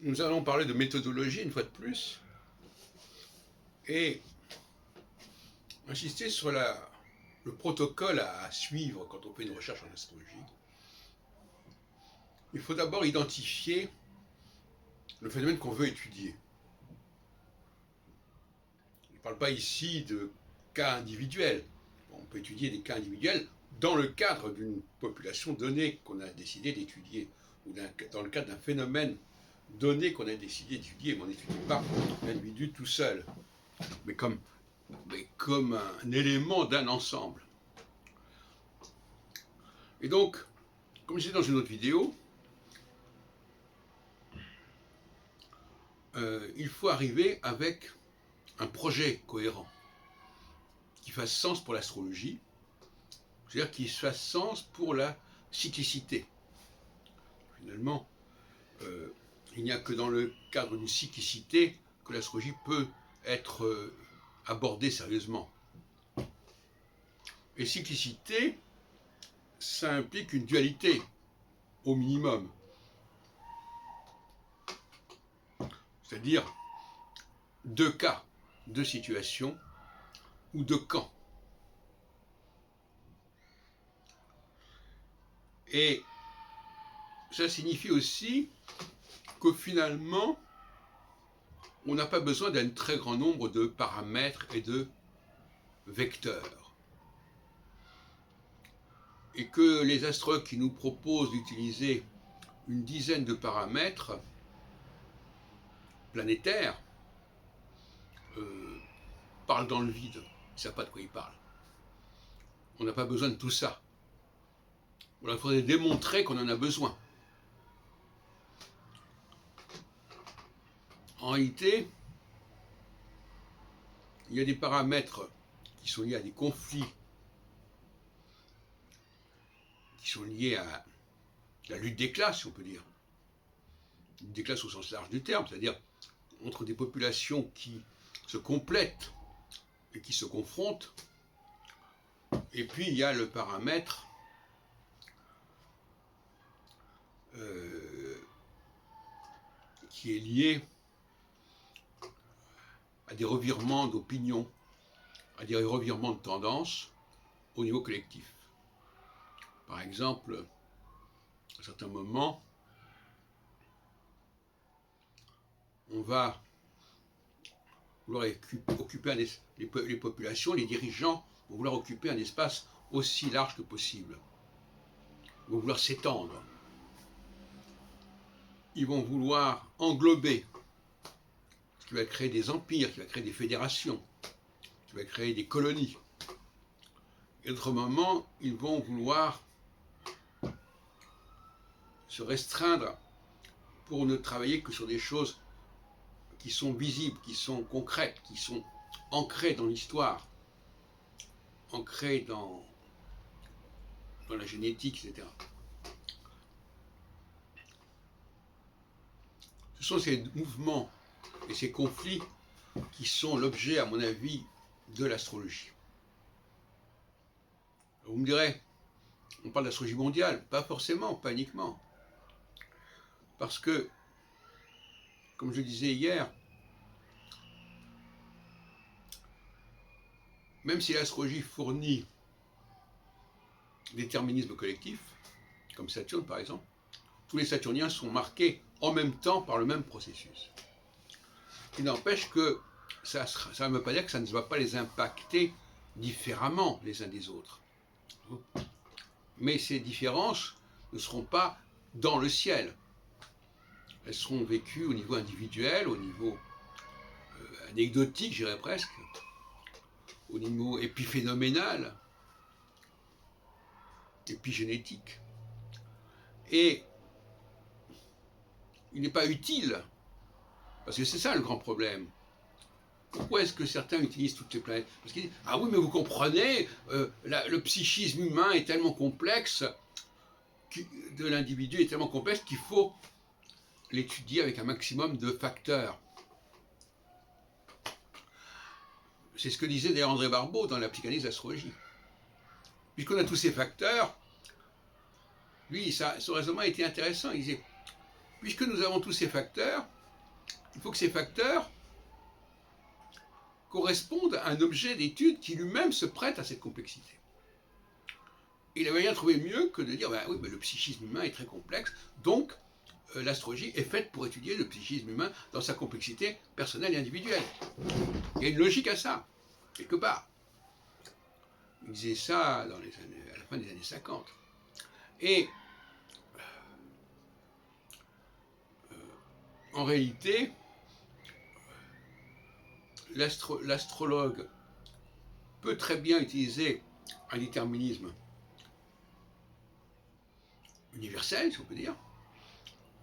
Nous allons parler de méthodologie une fois de plus et insister sur le protocole à suivre quand on fait une recherche en astrologie. Il faut d'abord identifier le phénomène qu'on veut étudier. Je ne parle pas ici de cas individuels. On peut étudier des cas individuels dans le cadre d'une population donnée qu'on a décidé d'étudier, ou dans le cadre d'un phénomène donné qu'on a décidé d'étudier, mais on n'étudie pas l'individu tout seul, mais comme un élément d'un ensemble. Et donc, comme je disais dans une autre vidéo, il faut arriver avec un projet cohérent, qui fasse sens pour l'astrologie, c'est-à-dire qui fasse sens pour la cyclicité. Finalement, il n'y a que dans le cadre d'une cyclicité que l'astrologie peut être abordée sérieusement. Et cyclicité, ça implique une dualité, au minimum. C'est-à-dire deux cas, deux situations ou deux camps. Et ça signifie aussi que finalement, on n'a pas besoin d'un très grand nombre de paramètres et de vecteurs. Et que les astrologues qui nous proposent d'utiliser une dizaine de paramètres planétaires parlent dans le vide. Ils ne savent pas de quoi ils parlent. On n'a pas besoin de tout ça. Il faudrait démontrer qu'on en a besoin. En réalité, il y a des paramètres qui sont liés à des conflits, qui sont liés à la lutte des classes, si on peut dire. Des classes au sens large du terme, c'est-à-dire entre des populations qui se complètent et qui se confrontent. Et puis il y a le paramètre qui est lié à des revirements d'opinion, à des revirements de tendance au niveau collectif. Par exemple, à certains moments, on va vouloir occuper les populations, les dirigeants vont vouloir occuper un espace aussi large que possible. Ils vont vouloir s'étendre. Ils vont vouloir englober, ce qui va créer des empires, qui va créer des fédérations, qui va créer des colonies. Et d'autres moments, ils vont vouloir se restreindre pour ne travailler que sur des choses qui sont visibles, qui sont concrètes, qui sont ancrées dans l'histoire, ancrées dans la génétique, etc. Ce sont ces mouvements et ces conflits qui sont l'objet, à mon avis, de l'astrologie. Vous me direz, on parle d'astrologie mondiale, pas forcément, pas uniquement. Parce que, comme je le disais hier, même si l'astrologie fournit des déterminismes collectifs, comme Saturne par exemple, tous les Saturniens sont marqués en même temps par le même processus. Il n'empêche que ça ne veut pas dire que ça ne va pas les impacter différemment les uns des autres. Mais ces différences ne seront pas dans le ciel. Elles seront vécues au niveau individuel, au niveau anecdotique, je dirais presque, au niveau épiphénoménal, épigénétique. Et il n'est pas utile, parce que c'est ça le grand problème. Pourquoi est-ce que certains utilisent toutes ces planètes? Parce qu'ils disent, ah oui, mais vous comprenez, le psychisme humain est tellement complexe, de l'individu est tellement complexe qu'il faut l'étudier avec un maximum de facteurs. C'est ce que disait d'ailleurs André Barbeau dans la psychanalyse de l'astrologie. Puisqu'on a tous ces facteurs, lui, son raisonnement était intéressant. Il disait, puisque nous avons tous ces facteurs, il faut que ces facteurs correspondent à un objet d'étude qui lui-même se prête à cette complexité. Il n'avait rien trouvé mieux que de dire, oui, le psychisme humain est très complexe, donc l'astrologie est faite pour étudier le psychisme humain dans sa complexité personnelle et individuelle. Il y a une logique à ça, quelque part. Il disait ça à la fin des années 50. Et en réalité, l'astrologue peut très bien utiliser un déterminisme universel, si on peut dire,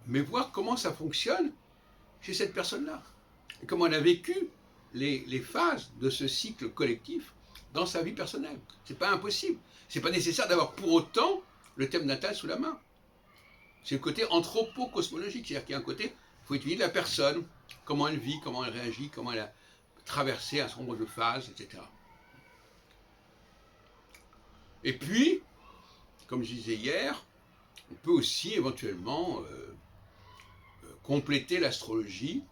mais voir comment ça fonctionne chez cette personne-là. Et comment elle a vécu les phases de ce cycle collectif dans sa vie personnelle. C'est pas impossible. C'est pas nécessaire d'avoir pour autant le thème natal sous la main. C'est le côté anthropo-cosmologique, c'est-à-dire qu'il y a un côté, il faut étudier la personne, comment elle vit, comment elle réagit, comment elle a traversé un certain nombre de phases, etc. Et puis, comme je disais hier, on peut aussi éventuellement compléter l'astrologie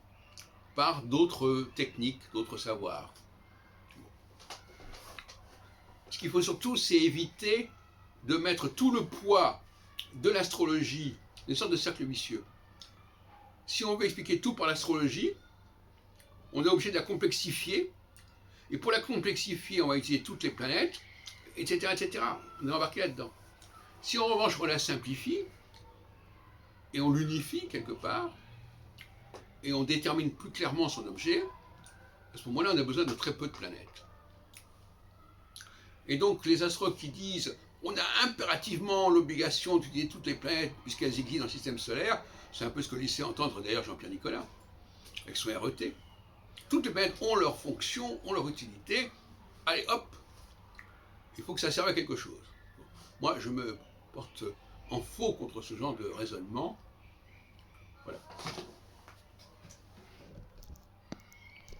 par d'autres techniques, d'autres savoirs. Ce qu'il faut surtout, c'est éviter de mettre tout le poids de l'astrologie, une sorte de cercle vicieux. Si on veut expliquer tout par l'astrologie, on est obligé de la complexifier, et pour la complexifier, on va utiliser toutes les planètes, etc., etc. On est embarqué là-dedans. Si en revanche on la simplifie, et on l'unifie quelque part, et on détermine plus clairement son objet, à ce moment-là, on a besoin de très peu de planètes. Et donc, les astrologues qui disent on a impérativement l'obligation d'étudier toutes les planètes puisqu'elles existent dans le système solaire, c'est un peu ce que laissait entendre d'ailleurs Jean-Pierre Nicolas, avec son RET. Toutes les planètes ont leur fonction, ont leur utilité. Allez, hop, il faut que ça serve à quelque chose. Moi, je me porte en faux contre ce genre de raisonnement. Voilà.